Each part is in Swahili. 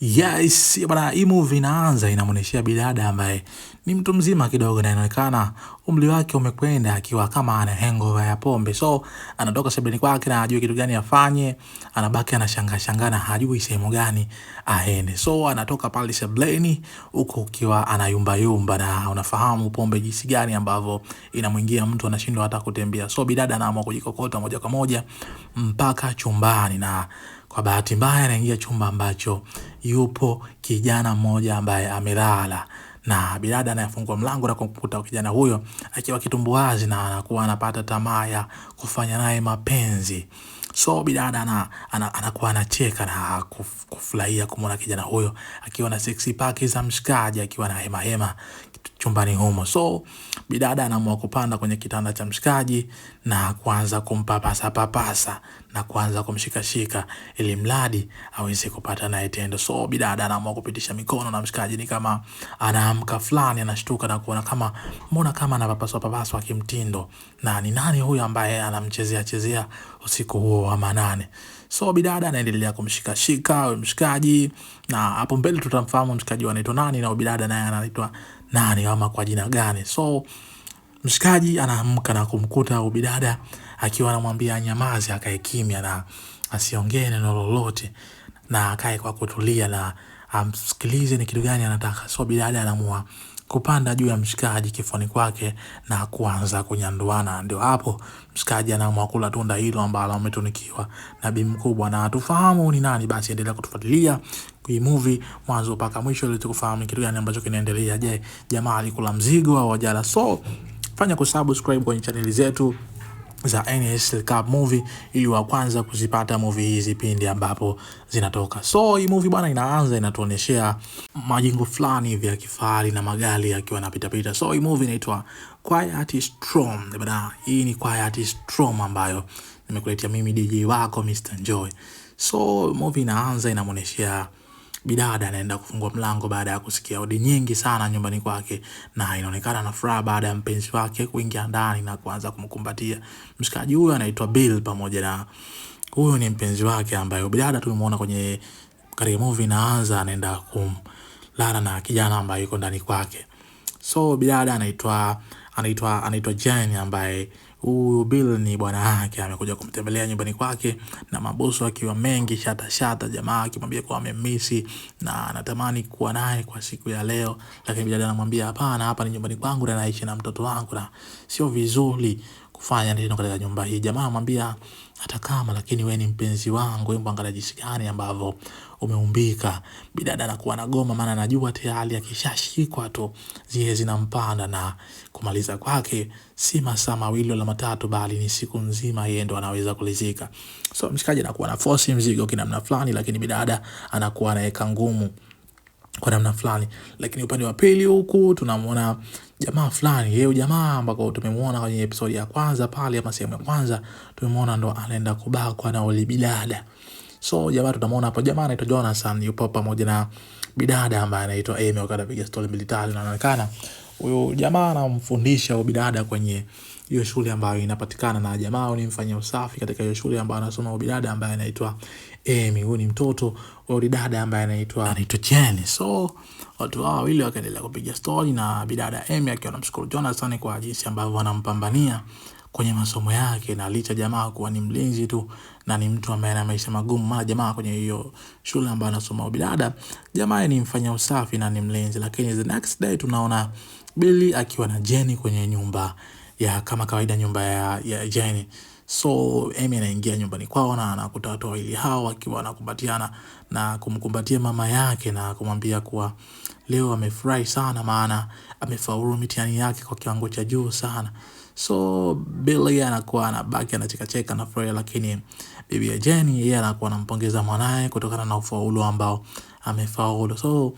Yes, bana, hii movie inaanza inamuonyesha bidada ambaye ni mtu mzima kidogo na inaonekana umri wake umekwenda akiwa kama ana hangover ya pombe. So anatoka sebuleni kwake na hajui kitu gani afanye, anabaki anashangaa na hajui sehemu gani aende. So anatoka pale sebuleni huko ukiwa anayumba yumba, na unafahamu pombe jinsi gani ambavyo inamuingia mtu anashindwa hata kutembea. So bidada anaamua kujikokota moja kwa moja mpaka chumbani, na kwa bahati mbaya anaingia chumba ambacho yupo kijana mmoja ambaye amelala, na bidada anayefungua mlango na kumkuta kijana huyo akiwa kitumbuazi na anakuwa anapata tamaa ya kufanya naye mapenzi. So bidada anakuwa anacheka na kufurahia kumwona kijana huyo akiwa na sexy pack za mshikaji, akiwa na hema chumbani humo. So bidada anaamua kupanda kwenye kitanda cha mshikaji na kuanza kumpapasa na kuanza kumshikashika ili mradi aweze kupata naye tendo. So bidada anaamua kupitisha mikono na mshikaji, ni kama anaamka fulani, anashtuka na kuona kama mbona kama anapapaswa kimtindo, na ni nani huyo ambaye anamchezea usiku huo wa manane. So bidada anaendelea kumshikashika mshikaji, na hapo mbele tutamfahamu mshikaji anaitwa nani na bidada naye anaitwa nani ama kwa jina gani. So mshikaji anaamka na kumkuta bidada akiwa anamwambia nyamaze, akae kimya na asiongee neno lolote na akae kwa kutulia na amsikilize ni kitu gani anataka. So bidada anaamua kupanda juu ya mshikaji kifuani kwake na kuanza kunyanduana. Ndio hapo mshikaji anaamua kula tunda hilo ambalo ametunikiwa na bi mkubwa, na tufahamu ni nani. Basi endelea kutufuatilia kwa movie mwanzo mpaka mwisho ili tukufahamu kitu gani ambacho kinaendelea. Je, jamaa alikula mzigo au hajala? So fanya kusubscribe kwenye channel zetu za NS Cup Movie ili wa kwanza kuzipata movie hizi pindi ambapo zinatoka. So hii movie bwana inaanza inatuonyeshea majengo fulani hivi ya kifahari na magari yakiwa yanapita. So hii movie inaitwa Quiet Storm. Bwana, hii ni Quiet Storm ambayo nimekuletea mimi DJ wako Mr. Joy. So movie inaanza inamuonyeshea bidada anaenda kufungua mlango baada ya kusikia hodi nyingi sana nyumbani kwake, na inaonekana na furaha baada ya mpenzi wake kuingia ndani na kuanza kumkumbatia. Mshikaji huyo anaitwa Bill, pamoja na huyo ni mpenzi wake ambaye bidada tumemuona kwenye katika movie inaanza anaenda kumlala na kijana ambaye yuko ndani kwake. So bidada anaitwa Jane, ambaye huyu Bill ni bwana yake, amekuja kumtembelea nyumbani kwake na maboso akiwa mengi shata, jamaa akimwambia kwa amemisi na anatamani kuwa naye kwa siku ya leo, lakini bidada anamwambia hapana, hapa ni nyumbani kwangu na naishi na mtoto wangu na sio vizuri kufanya ndio katika nyumba hii. Jamaa anamwambia hata kama, lakini wewe ni mpenzi wangu, hebu angalia jinsi gani ambavyo umeumbika. Bidada anakuwa na goma, maana anajua tayari akishashikwa tu zile zinampanda, na kumaliza kwake si masaa mawili wala matatu, bali ni siku nzima yeye ndo anaweza kulizika. So mshikaji anakuwa na force mzigo kinamna fulani, lakini bidada anakuwa anaweka ngumu kwa namna fulani. Lakini upande wa pili huku tunamuona jamaa fulani, yeye jamaa ambako tumemuona kwenye episode ya kwanza pale ama sehemu ya kwanza, tumemuona ndo anaenda kubakwa na wale bidada. So jamaa tunamuona hapo, jamaa anaitwa Jonathan, yupo pamoja na bidada ambaye anaitwa Amy, wakati piga story military, na anaonekana huyo jamaa anamfundisha bidada kwenye hiyo shule ambayo inapatikana, na jamaa ni mfanya usafi katika hiyo shule ambayo anasoma bidada ambaye anaitwa Amy. Huyu ni mtoto wa bidada ambaye anaitwa Jenny. So watu hao wawili wakaendelea kupiga story, na bidada Amy akiwa anamshukuru Jonathan kwa jinsi ambavyo anampambania kwenye masomo yake, na licha jamaa kuwa ni mlinzi tu na ni mtu ambaye ana maisha magumu, maana jamaa kwenye hiyo shule ambayo anasoma bidada, jamaa ni mfanya usafi na ni mlinzi. Lakini the next day tunaona Billy akiwa na Jenny kwenye nyumba ya kama kawaida, nyumba ya Jenny. So Amy anaingia nyumbani kwao na anakuta watu wawili hao wakiwa wanakumbatiana na kumkumbatia mama yake na kumwambia kuwa leo amefurahi sana, maana amefaulu mitihani yake kwa kiwango cha juu sana. So Billy anakuwa anabaki anacheka na furaha, lakini bibi ya Jenny yeye anakuwa anampongeza mwanae kutokana na ufaulu ambao amefaulu. So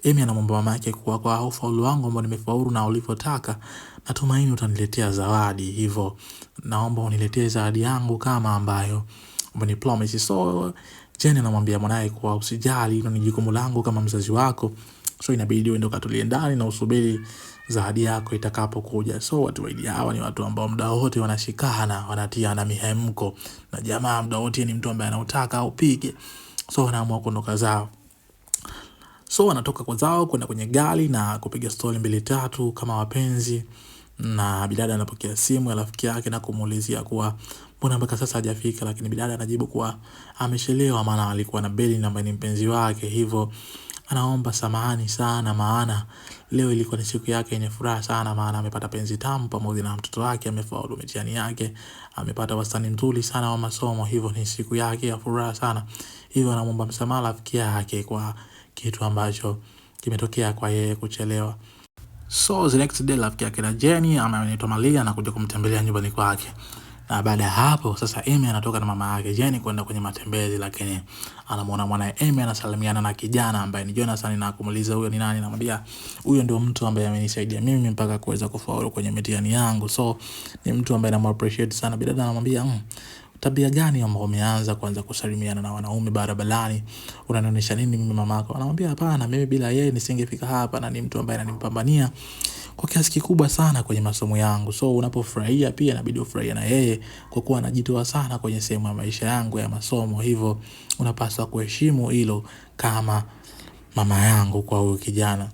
Amy anamwomba mama yake kuwa kwa ufaulu wangu ambao nimefaulu na ulivyotaka, natumaini utaniletea zawadi, hivyo naomba uniletee zawadi yangu kama ambayo umenipromise. So Jenny anamwambia mwanae kuwa usijali, hilo ni jukumu langu kama mzazi wako, so inabidi uende ukatulie ndani na usubiri zawadi yako itakapokuja. So watu wawili hawa ni watu ambao muda wote wanashikana, wanatiana mihemko, na jamaa muda wote ni mtu ambaye anautaka upige. So wanaamua kuondoka zao. So wanatoka kwa zao kwenda kwenye gari na kupiga story mbili tatu kama wapenzi, na bidada anapokea simu ya rafiki yake na kumuulizia kuwa mbona mpaka sasa hajafika, lakini bidada anajibu kuwa amechelewa maana alikuwa na Beli ambaye ni mpenzi wake, hivyo anaomba samahani sana maana leo ilikuwa ni siku yake yenye furaha sana, maana amepata penzi tamu pamoja na mtoto wake, amefaulu mitihani yake, amepata wastani mzuri sana wa masomo, hivyo ni siku yake ya furaha sana. Hivyo anaomba msamaha rafiki yake kwa kitu ambacho kimetokea kwa yeye kuchelewa. So the next day rafiki yake na Jenny ama anaitwa Malia anakuja kumtembelea nyumbani kwake. Na baada ya hapo sasa Amy anatoka na mama yake Jenny kwenda kwenye matembezi, lakini anamuona mwana Amy anasalimiana na kijana ambaye ni Jonathan na kumuuliza huyo ni nani, anamwambia huyo ndio mtu ambaye amenisaidia mimi mpaka kuweza kufaulu kwenye mitihani yangu. So ni mtu ambaye namu appreciate sana. Bidada anamwambia tabia gani ambayo umeanza kuanza kusalimiana na wanaume barabarani? Unanionyesha nini mimi mamako? Anamwambia hapana, mimi bila yeye nisingefika hapa, na ni mtu ambaye ananipambania kwa kiasi kikubwa sana kwenye masomo yangu. So unapofurahia pia inabidi ufurahie na yeye kwa kuwa anajitoa sana kwenye sehemu ya maisha yangu ya masomo. Hivyo unapaswa kuheshimu hilo kama mama yangu kwa huyu kijana.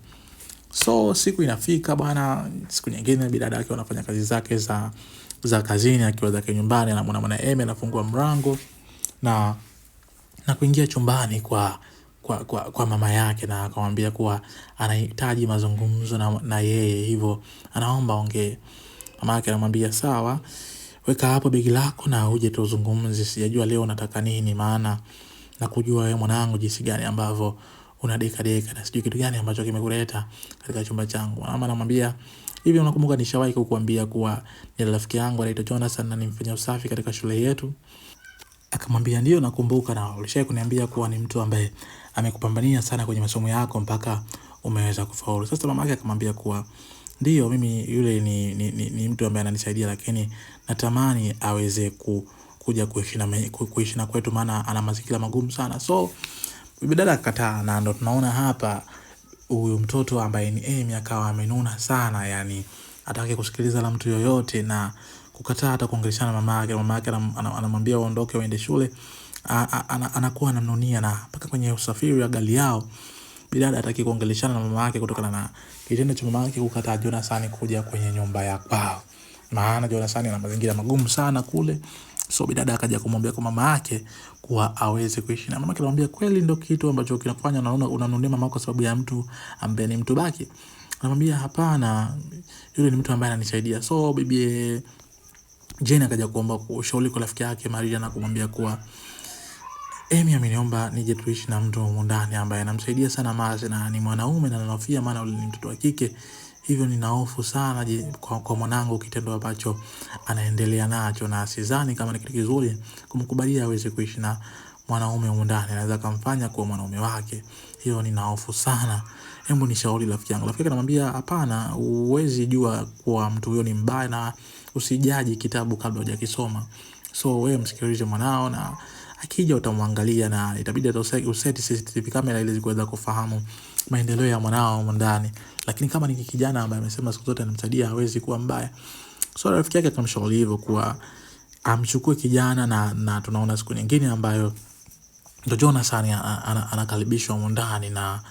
So siku inafika bwana, siku nyingine bidada yake anafanya kazi zake za kazini akiwa zake nyumbani, na mwana Amy anafungua mlango na kuingia chumbani kwa mama yake, na akamwambia kuwa anahitaji mazungumzo na yeye, hivyo anaomba ongee. Mama yake anamwambia sawa, weka hapo begi lako na uje tuzungumze, sijajua leo unataka nini, maana na kujua wewe mwanangu jinsi gani ambavyo unadeka na sijui kitu gani ambacho kimekuleta katika chumba changu. Mama anamwambia hivi, unakumbuka nishawahi kukuambia kuwa ni rafiki yangu anaitwa Jonathan na nimfanya usafi katika shule yetu? Akamwambia ndio nakumbuka, na ulishawahi kuniambia kuwa ni mtu ambaye amekupambania sana kwenye masomo yako mpaka umeweza kufaulu. Sasa mama yake akamwambia kuwa ndio, mimi yule ni mtu ambaye ananisaidia, lakini natamani aweze kuja kuishi na kwetu maana ana mazingira magumu sana. So bidada akakataa, na ndo tunaona hapa huyu mtoto ambaye ni Amy akawa amenuna sana, yani hataki kusikiliza la mtu yoyote na kukataa hata kuongeleshana na mama yake. Mama yake anamwambia uondoke uende shule, anakuwa anamnunia, na mpaka kwenye usafiri wa gari yao bidada hataki kuongeleshana na mama yake kutokana na kitendo cha mama yake kukataa Jonathan kuja kwenye nyumba ya kwao, maana Jonathan ana mazingira magumu sana kule. So bidada akaja kumwambia kwa mama yake kuwa aweze kuishi na mama yake. Anamwambia kweli ndio kitu ambacho kinakufanya unaona unanunia mama kwa sababu ya mtu ambaye ni mtu baki? Anamwambia hapana, yule ni mtu ambaye ananisaidia. So bibi Jane akaja kuomba ushauri kwa rafiki yake Maria na kumwambia kuwa Amy ameniomba nije tuishi na mtu humu ndani ambaye anamsaidia sana Mars, na ni mwanaume na ananofia maana yule ni mtoto wa kike. Hivyo nina hofu sana kwa mwanangu kitendo ambacho anaendelea nacho, na sidhani kama ni kitu kizuri kumkubalia aweze kuishi na mwanaume humu ndani, anaweza kumfanya kuwa mwanaume wake. Hiyo nina hofu sana. Hebu nishauri rafiki yangu. Rafiki anamwambia hapana, huwezi jua kuwa mtu huyo ni mbaya na usijaji kitabu kabla hujakisoma. So wewe msikilize mwanao, na akija utamwangalia, na itabidi useti CCTV kamera ili kuweza kufahamu maendeleo ya mwanao ndani. Lakini kama ni kijana ambaye amesema siku zote anamsaidia, hawezi kuwa mbaya. So rafiki yake akamshauri hivyo kuwa amchukue kijana, na tunaona siku nyingine ambayo ndio Jonathan anakaribishwa humu ndani, na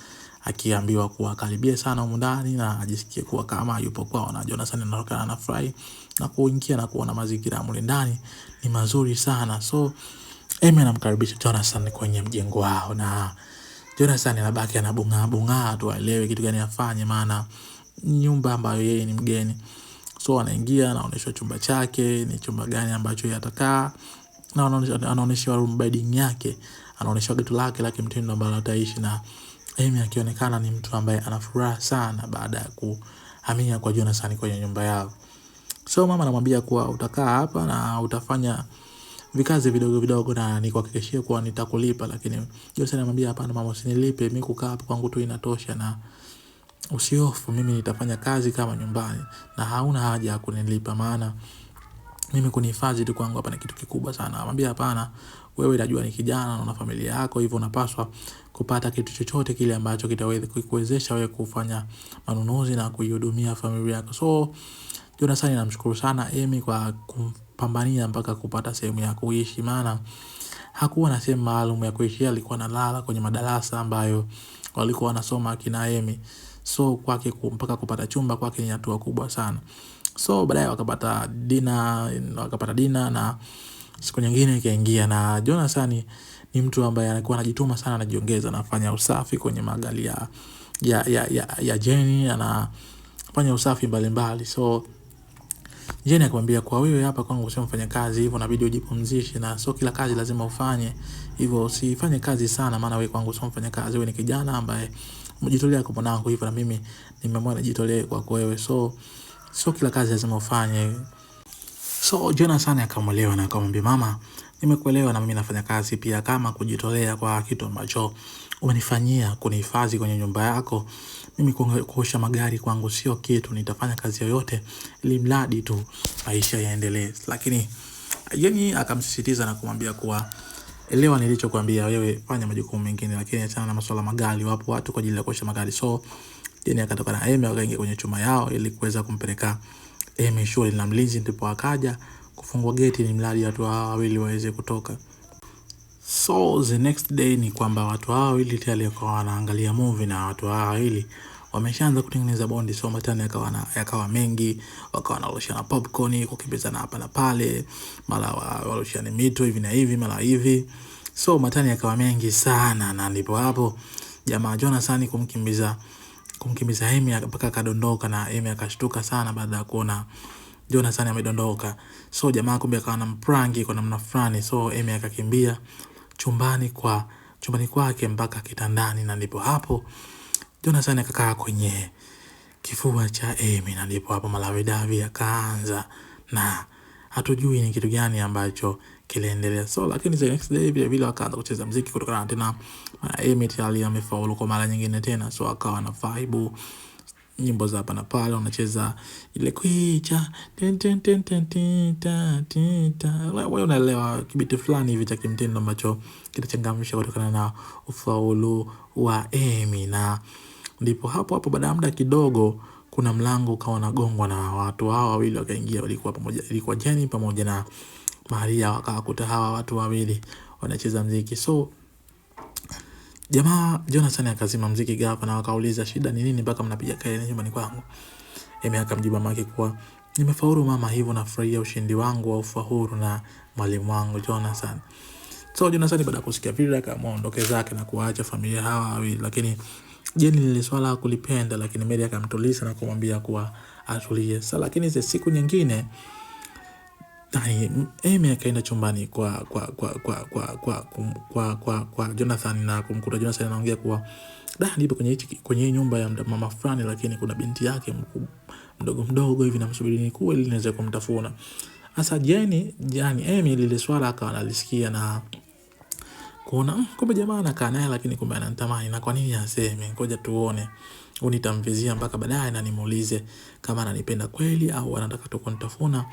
akiambiwa kuwa karibie sana humu ndani na ajisikie kuwa kama yupo kwao, na Jonathan anaonekana anafurahi na kuingia na kuona mazingira mle ndani ni mazuri sana. So Amy anamkaribisha Jonathan kwenye mjengo wao, na Jonathan anabaki anabunga tu aelewe kitu gani afanye, maana nyumba ambayo yeye ni mgeni. So anaingia, anaonyeshwa chumba chake, ni chumba gani ambacho yeye atakaa, na anaonyeshwa room bedding yake, anaonyeshwa getu lake la kimtindo ambalo ataishi, na Amy akionekana ni mtu ambaye anafuraha sana baada ya kuhamia kwa Jonathan kwenye nyumba yao. So mama anamwambia kuwa utakaa hapa na utafanya vikazi vidogo vidogo na nikuhakikishia kuwa nitakulipa, lakini Jonathan anamwambia hapana mama, usinilipe, mimi kukaa hapa kwangu tu inatosha, na usihofu, mimi nitafanya kazi kama nyumbani na hauna haja ya kunilipa, maana mimi kunihifadhi tu kwangu hapa ni kitu kikubwa sana. Anamwambia hapana, wewe unajua ni kijana na una familia yako, hivyo unapaswa kupata kitu chochote kile ambacho kitaweza kukuwezesha wewe kufanya manunuzi na kuihudumia familia yako. So Jonathan anamshukuru sana Amy kwa kumpambania mpaka kupata sehemu ya kuishi, maana hakuwa na sehemu maalum ya kuishi. Alikuwa analala kwenye madarasa ambayo walikuwa wanasoma kina Amy. So kwake mpaka kupata chumba kwake ni hatua kubwa sana. So baadaye wakapata dina na siku nyingine ikaingia, na Jonathan ni mtu ambaye alikuwa anajituma sana, anajiongeza, anafanya usafi kwenye magari ya Jenny, anafanya usafi mbalimbali. So Jenny akamwambia, kwa wewe hapa kwangu sio mfanya kazi, hivyo inabidi ujipumzishe, na sio kila kazi lazima ufanye. Hivyo usifanye kazi sana, maana wewe kwangu sio mfanya kazi, wewe ni kijana ambaye umejitolea kwa mwanangu, hivyo na mimi nimeamua nijitolee kwa wewe. So sio kila kazi lazima ufanye. So Jonathan akamuelewa na akamwambia, mama, nimekuelewa na mimi nafanya kazi pia kama kujitolea kwa kitu ambacho umenifanyia, kunihifadhi kwenye nyumba yako. Mimi kuosha magari kwangu sio kitu, nitafanya kazi yoyote ili mradi tu maisha yaendelee. Lakini Jenny akamsisitiza na kumwambia kuwa, elewa nilichokuambia, wewe fanya majukumu mengine, lakini achana na masuala magari, wapo watu kwa ajili ya kuosha magari. So Jenny akatoka na Amy wakaingia kwenye chuma yao ili kuweza kumpeleka Amy shule, na mlinzi ndipo akaja kufungua geti ni mradi watu hao wawili waweze kutoka. So the next day ni kwamba watu hao wawili tayari wakawa wanaangalia movie, na watu hao wawili wameshaanza kutengeneza bondi. So matani yakawa mengi, wakawa wanaloshana popcorn, kukimbizana hapa na pale, mara waloshana mito hivi na hivi, mara hivi. So matani yakawa mengi sana, na ndipo hapo jamaa Jonathan kumkimbiza Amy mpaka akadondoka, na Amy akashtuka sana baada ya kuona Jonathan amedondoka. So jamaa kumbe akawa na mprangi kwa namna fulani. So Amy akakimbia chumbani kwake mpaka kitandani, na ndipo hapo Jonathan akakaa kwenye kifua cha Amy, na ndipo hapo malavidavi akaanza, na hatujui ni kitu gani ambacho kiliendelea. So lakini the next day vile wakaanza kucheza muziki kutokana tena Amy tayari amefaulu kwa mara nyingine tena. So akawa na vibe nyimbo za hapa na pale, wanacheza ile kuicha wewe unaelewa kibiti fulani hivi cha kimtindo ambacho kitachangamsha kutokana na ufaulu wa Amy. Na ndipo hapo baada ya muda kidogo kuna mlango ukawa unagongwa, na watu hao wawili wakaingia. Walikuwa pamoja, ilikuwa Jenny pamoja na Maria, wakakuta hawa watu wawili wanacheza muziki. So jamaa Jonathan akazima muziki ghafla, na wakauliza, shida ni nini mpaka mnapiga kelele nyumbani kwangu? Amy akamjibu mamake kuwa, nimefaulu mama, hivyo nafurahia ushindi wangu wa ufaulu na mwalimu wangu Jonathan. So Jonathan baada ya kusikia vile akaamua ondoke zake na kuacha familia hawa wawili. Lakini Jenny lile swala kulipenda, lakini Mary akamtuliza na kumwambia kuwa atulie. Sasa lakini siku nyingine Amy akaenda chumbani kwa Jonathan na kumkuta Jonathan anaongea kuwa ndipo kwenye nyumba ya mama fulani, lakini kuna binti yake mdogo hivi namsubiri nikue ili niweze kumtafuna. Sasa Amy lile swala akawa analisikia na kuona kumbe jamaa anakaa naye, lakini kumbe ananitamani, na kwa nini aseme? Ngoja tuone, unitamvizia mpaka baadaye na nimuulize kama ananipenda kweli au anataka tu kunitafuna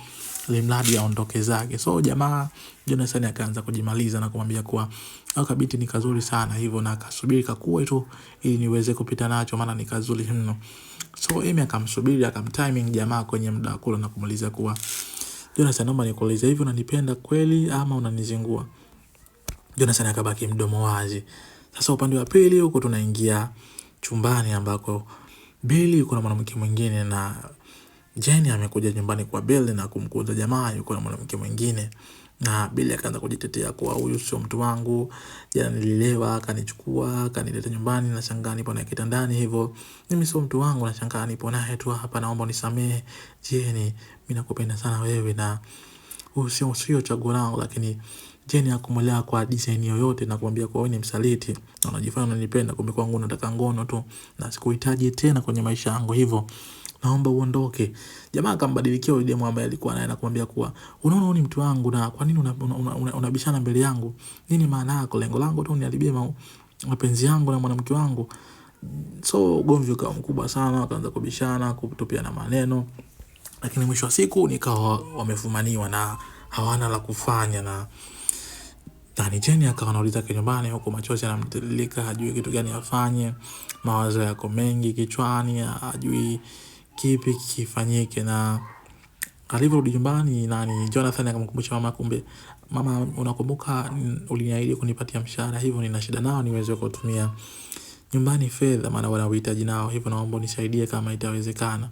ili mradi aondoke zake. So jamaa Jonathan akaanza kujimaliza na kumwambia kuwa kabiti ni kazuri sana hivyo, na akasubiri kakue tu ili niweze kupita nacho, maana ni kazuri mno. So Amy akamsubiri, akamtiming jamaa kwenye muda kula na kumuuliza kuwa, Jonathan, naomba nikuulize, hivi unanipenda kweli ama unanizingua? Jonathan akabaki mdomo wazi. Sasa upande wa pili huko tunaingia chumbani ambako Billy yuko na mwanamke mwingine, na Jenny amekuja nyumbani kwa Billy na kumkuta jamaa yuko na mwanamke mwingine. Na Billy akaanza kujitetea kwa, huyu sio mtu wangu, jana nililewa akanichukua akanileta nyumbani, na shangaa nipo naye kitandani, hivyo mimi sio mtu wangu, na shangaa nipo naye tu hapa, naomba unisamehe Jenny, mimi nakupenda sana wewe na huyu sio chaguo langu. Lakini Jenny hakumwelewa kwa design yoyote na kumwambia kwa wewe ni msaliti na unajifanya unanipenda, kumbe kwangu unataka ngono tu na sikuhitaji tena kwenye maisha yangu, hivyo naomba uondoke. Jamaa akambadilikia yule demu ambaye alikuwa naye na kumwambia kuwa, unaona ni mtu wangu, na kwa nini unabishana mbele yangu? Nini maana yako? Lengo langu tu niharibie mapenzi yangu na mwanamke wangu. So gomvi ukawa mkubwa sana, wakaanza kubishana, kutupiana maneno. Lakini mwisho wa siku nikawa wamefumaniwa na hawana la kufanya, na Jenny akawa anauliza kwa nyumbani huko, machozi yanamtiririka, hajui kitu gani afanye, mawazo yako mengi kichwani, hajui kipi kifanyike. Na alivyorudi nyumbani Jonathan akamkumbusha mama, kumbe mama, unakumbuka uliniahidi kunipatia mshahara, hivyo nina shida nao niweze kutumia nyumbani fedha, maana wanahitaji nao, hivyo naomba unisaidie kama itawezekana.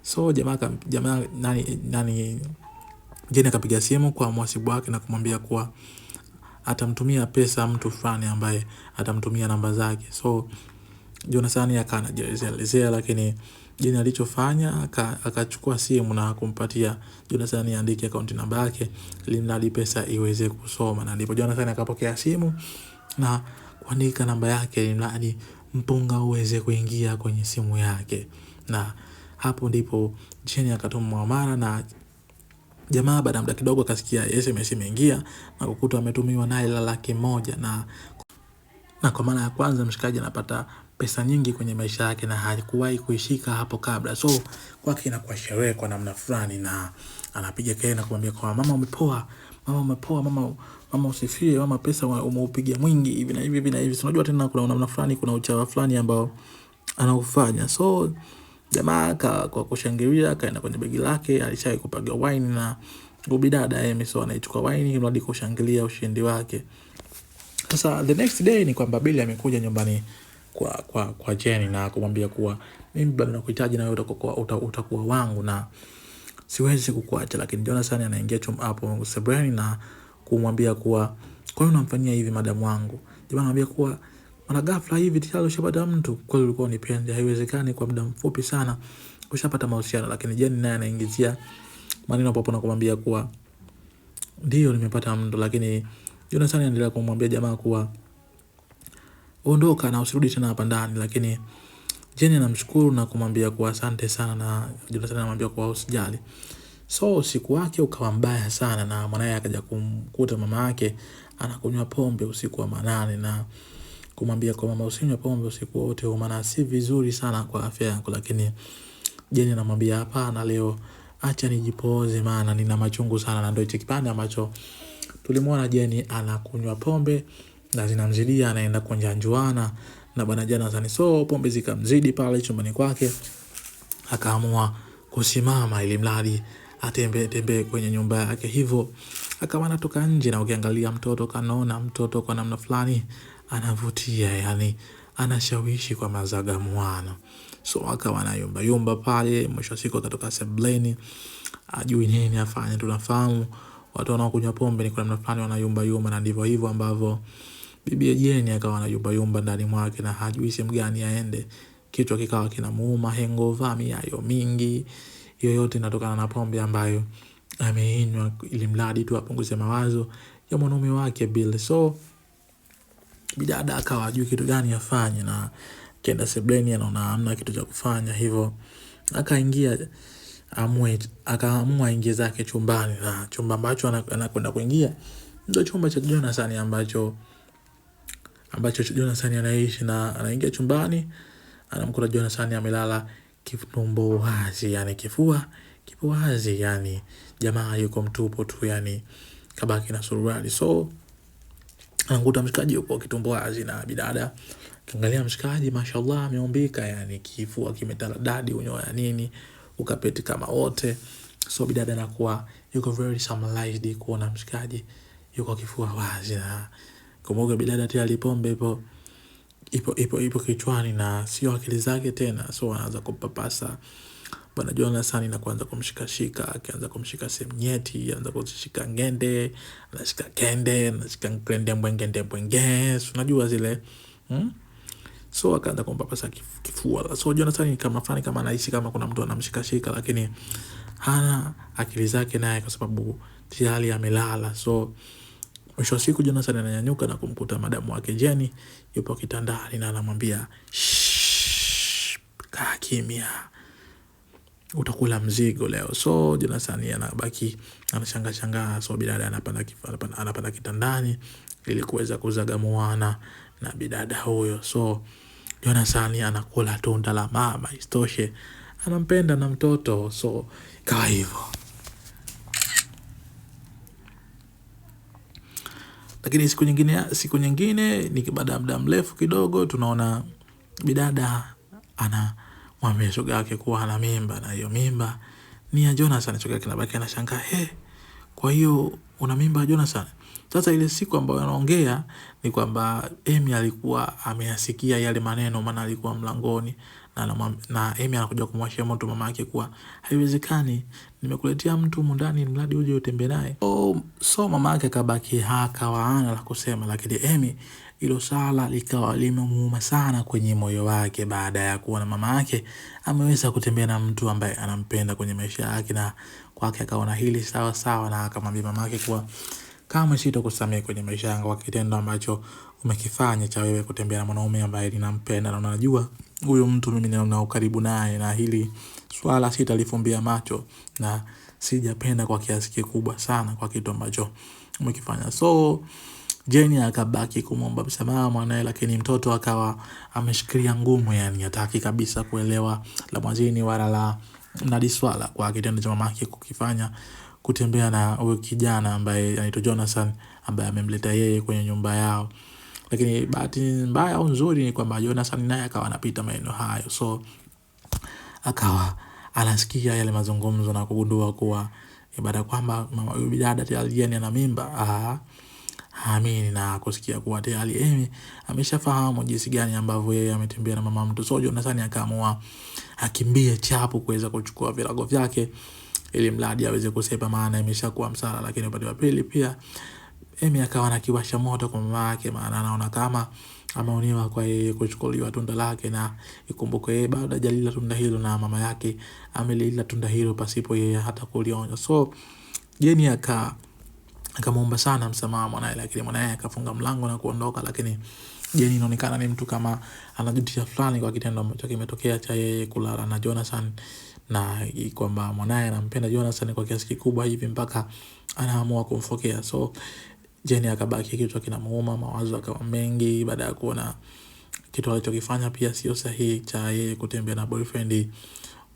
So jamaa nani Jeni akapiga simu kwa mhasibu wake na kumwambia kuwa atamtumia pesa mtu fulani ambaye atamtumia namba zake. So Jonathan akanajelezea, lakini Jeni alichofanya akachukua simu na kumpatia Jonathan aandike account namba yake ili mradi pesa iweze kusoma, na ndipo Jonathan akapokea simu na kuandika namba yake ili mradi mpunga uweze kuingia kwenye simu yake. Na hapo ndipo Jeni akatuma muamala, na jamaa baada muda kidogo akasikia SMS imeingia na kukuta ametumiwa naira 100,000, na kwa mara ya kwanza mshikaji anapata pesa nyingi kwenye maisha yake na hakuwahi kuishika hapo kabla. So kwake inakuwa sherehe kwa namna fulani, na anapiga kelele na kumwambia kwa mama umepoa, mama usifie, mama pesa umeupiga mwingi hivi na hivi na hivi. Unajua tena kuna namna fulani, kuna uchawa fulani ambao anaufanya. So jamaa kwa kushangilia akaenda kwenye begi lake, alishawahi kupaga wine na bidada Emerson anaichukua wine ili hadi kushangilia ushindi wake. Sasa the next day ni kwamba Billy amekuja nyumbani kwa Jenny na kumwambia kuwa mimi bado nakuhitaji na wewe utakuwa wangu na siwezi kukuacha. Lakini Jonathan anaingia hapo Sebreni na kumwambia kuwa kwa nini unamfanyia hivi madamu wangu? Jamaa anamwambia kuwa mara ghafla hivi tayari ushapata mtu, kwa hiyo ulikuwa unipende, haiwezekani kwa muda mfupi sana ushapata mahusiano. Lakini Jenny naye anaingizia maneno hapo na kumwambia kuwa ndio nimepata mtu, lakini Jonathan anaendelea kumwambia jamaa kuwa ondoka na usirudi tena hapa ndani. Lakini Jenny anamshukuru na kumwambia kuwa asante sana, na Jonathan anamwambia kuwa usijali. So siku wake ukawa mbaya sana, na mwanae akaja kumkuta mama yake anakunywa pombe usiku wa manane na kumwambia kwa mama usinywe pombe usiku wote, maana si vizuri sana kwa afya yako. Lakini Jenny anamwambia hapana, leo acha nijipoze maana nina machungu sana. Na ndio hicho kipande ambacho tulimwona Jenny anakunywa pombe na zinamzidia, anaenda kunjanjuana na bwana Jonathan. So pombe zikamzidi pale chumbani kwake, akaamua kusimama ili mradi atembee kwenye nyumba yake. Hivyo akawa anatoka nje, na ukiangalia mtoto kanaona mtoto kwa namna fulani anavutia, yani anashawishi kwa mazagamuano. So akawa na yumba pale, mwisho wa siku akatoka sebleni, ajui nini afanye. Tunafahamu watu wanaokunywa pombe ni kwa namna fulani wanayumba, na ndivyo hivyo ambavyo bibi Jenny akawa anayumba ndani mwake na hajui sehemu gani aende. Kichwa kikawa kinamuuma, hangover miayo mingi, yoyote inatokana na pombe ambayo ameinywa ili mradi tu apunguze mawazo ya mwanaume wake Bill. So bidada akawa hajui kitu gani afanye, na kenda sebleni anaona hamna kitu cha kufanya. Hivyo akaamua aingie zake chumbani, na chumba ambacho anakwenda kuingia ndio chumba cha Jonathan ambacho Jonathan anaishi. Na anaingia chumbani, anamkuta Jonathan amelala kitumbo wazi, yani kifua kipo wazi, yani jamaa yuko mtupu tu, yani kabaki na suruali. So anakuta mshikaji yuko kitumbo wazi, na bidada kiangalia mshikaji mashallah ameumbika, yani kifua kimetaradadi, unyoya nini ukapeti kama wote. So bidada anakuwa yuko very summarized kuona mshikaji yuko kifua wazi, na kumbuka bidada tayari alipombe ipo kichwani na sio akili zake tena. So anaanza kumpapasa bwana Jonathan na kuanza kumshika, akianza kumshika sehemu nyeti, anaanza kushika ngende, anashika kende, anashika ngende mbwenge, unajua zile So akaanza kumpapasa kifua. So Jonathan kama anahisi kama kuna mtu anamshika, lakini hana akili zake naye kwa sababu tayari amelala. So mwisho wa siku Jonathan ananyanyuka na kumkuta madamu wake Jenny yupo kitandani, na anamwambia kaa kimya, utakula mzigo leo. So Jonathan anabaki anashangaa. So bidada anapanda kitandani ili kuweza kuzagamuana na bidada huyo. So Jonathan anakula tunda la mama, istoshe anampenda na mtoto. So kawa hivyo. Lakini siku nyingine ni baada ya muda mrefu kidogo, tunaona bidada anamwambia shoga yake kuwa ana mimba, na hiyo mimba ni ya Jonathan. Shoga yake anabaki anashangaa, kwa hiyo una mimba Jonathan. Sasa ile siku ambayo anaongea ni kwamba Amy alikuwa ameyasikia yale maneno, maana alikuwa mlangoni na Amy anakuja kumwashia moto mama yake kuwa haiwezekani, nimekuletea mtu mundani mradi uje utembee naye. So mama yake akabaki hakawaana la kusema, lakini Amy ilo sala likawa limemuuma sana kwenye moyo wake baada ya kuona mama yake ameweza kutembea na mtu ambaye anampenda kwenye maisha yake, na kwake akaona hili sawa sawa, na akamwambia mama yake kuwa kama sitakusamehe kwenye maisha yangu kwa kitendo ambacho umekifanya cha wewe kutembea na mwanaume ambaye ninampenda na unajua huyo mtu mimi nina ukaribu naye, na hili swala sitalifumbia macho na sijapenda kwa kiasi kikubwa sana kwa kitu ambacho umekifanya. So Jenny akabaki kumwomba msamaha mwanae, lakini mtoto akawa ameshikilia ngumu, yani hataki kabisa kuelewa la mwazini wala la nadi swala kwa kitendo cha mamake kukifanya, kutembea na huyo kijana ambaye anaitwa Jonathan ambaye amemleta yeye kwenye nyumba yao. Lakini bahati mbaya au nzuri ni kwamba Jonathan naye akawa anapita maeneo hayo, so akawa anasikia yale mazungumzo na kugundua kuwa baada kwamba mama huyo bidada tayari ana mimba. Haamini na kusikia kuwa tayari Amy ameshafahamu jinsi gani ambavyo yeye ametembea na mama mtu. So Jonathan akaamua akimbie chapu kuweza kuchukua virago vyake ili mradi aweze kusepa, maana imeshakuwa msala. Lakini upande wa pili pia Amy akawa anakiwasha moto kwa mama yake, maana anaona kama ameoniwa kwa yeye kuchukuliwa tunda lake, na ikumbuke yeye bado hajalila tunda hilo na mama yake amelila tunda hilo pasipo yeye hata kulionja. So Jenny akamuomba sana msamaha mwanae, lakini mwanae akafunga mlango na kuondoka. Lakini Jenny inaonekana ni mtu kama anajutia fulani kwa kitendo ambacho kimetokea cha yeye kulala na Jonathan, na kwamba mwanae anampenda Jonathan kwa kiasi kikubwa hivi mpaka anaamua kumfokea. So Jenny akabaki kichwa kinamuuma, mawazo akawa mengi baada ya kuona kitu alichokifanya pia sio sahihi cha yeye kutembea na boyfriend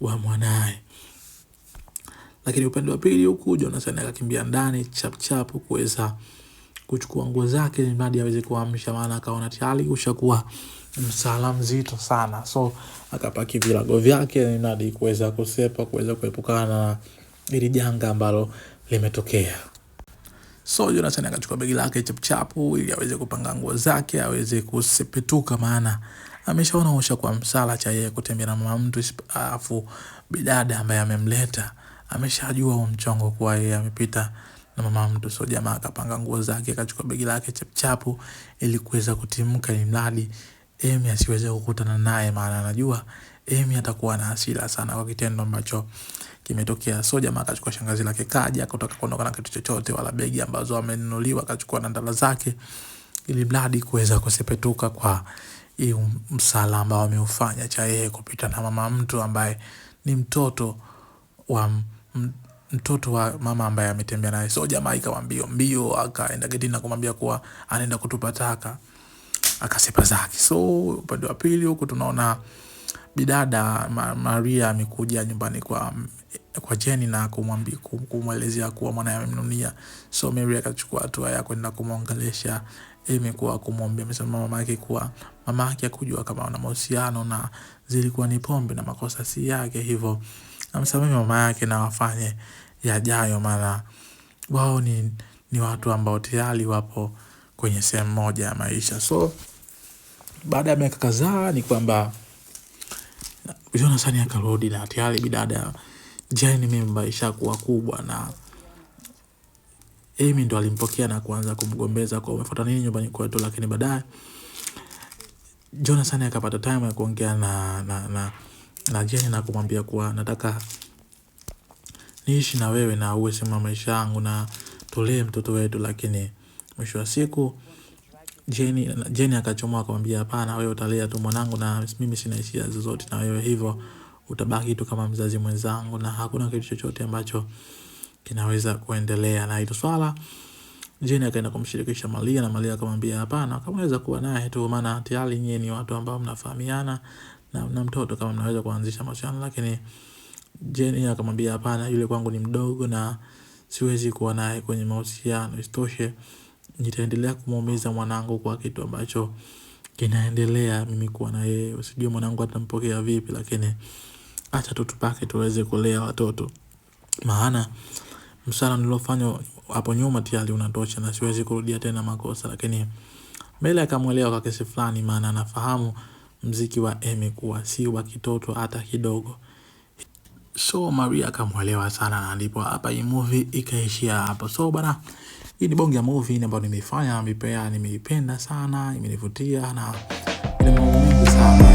wa mwanae. Lakini upande wa pili huku Jonathan akakimbia ndani chap kuweza kuchukua nguo zake ili mradi aweze kuamsha, maana akaona tayari ushakuwa msala mzito sana. So akapaki virago vyake ili mradi kuweza kusepa, kuweza kuepukana na ili janga ambalo limetokea. So Jonathan akachukua begi lake chap ili aweze kupanga nguo zake, aweze kusepetuka, maana ameshaona ushakuwa msala cha yeye kutembea na mama mtu, afu bidada ambaye amemleta ameshajua mchongo kwa yeye amepita na mama mtu. So jamaa akapanga nguo zake, akachukua begi lake chapu ili kuweza kutimka ili mradi Amy asiweze kukutana naye, maana anajua Amy atakuwa na hasira sana kwa kitendo ambacho kimetokea. So jamaa akachukua shangazi lake kaja, akataka kuondoka na kitu chochote wala begi ambazo amenunuliwa, akachukua na ndala zake ili mradi kuweza kusepetuka kwa hiyo msala ambao ameufanya cha yeye kupita na mama mtu ambaye ni mtoto wa mama ambaye ametembea naye. So jamaa ikamwambia mbio akaenda getini na kumwambia kuwa anaenda kutupa taka, akasepa zake. So upande wa pili huko tunaona bidada Maria amekuja nyumbani kwa Jenny na kumwelezea kuwa mwanae amemnunia. So Maria akachukua hatua ya kwenda kumwongelesha Amy kuwa kumwambia mama yake kuwa mama yake hakujua kama wana mahusiano na zilikuwa ni pombe na makosa si yake, hivyo amsamehe mama yake na wafanye yajayo, maana wao ni watu ambao tayari wapo kwenye sehemu moja ya maisha. So baada ya miaka kadhaa ni kwamba Jonathan akarudi na tayari bidada Jenny mimba ishakuwa kubwa, na Amy ndo alimpokea na kuanza kumgombeza kwa umefuata nini nyumbani kwetu. Lakini baadaye Jonathan akapata time ya kuongea na Jenny na kumwambia kuwa nataka niishi na wewe na uwe sema maisha yangu na tulee mtoto wetu. Lakini mwisho wa siku Jenny akachomoa akamwambia hapana, wewe utalea tu mwanangu na mimi sina hisia zozote na wewe, hivyo utabaki tu kama mzazi mwenzangu na hakuna kitu chochote ambacho kinaweza kuendelea na hilo swala. Jenny akaenda kumshirikisha Malia na Malia akamwambia hapana, kama unaweza kuwa naye tu, maana tayari nyinyi ni watu ambao mnafahamiana na mtoto kama mnaweza kuanzisha mahusiano. Lakini Jenny akamwambia hapana, yule kwangu ni mdogo na siwezi kuwa naye kwenye mahusiano, isitoshe nitaendelea kumuumiza mwanangu kwa kitu ambacho kinaendelea mimi kuwa na yeye, usijue mwanangu atampokea vipi, lakini acha tutupake tuweze kulea watoto, maana msala nilofanya hapo nyuma tayari unatosha na siwezi kurudia tena makosa. Lakini Mbele akamwelewa kwa kiasi fulani, maana anafahamu mziki wa Emmy kuwa si wa kitoto hata kidogo. So Maria akamwelewa sana, na ndipo hapa hii movie ikaishia hapo. So bana, hii ni bonge ya movie ambayo nimeifanya, nimeipenda sana, imenivutia na ina mambo mengi sana.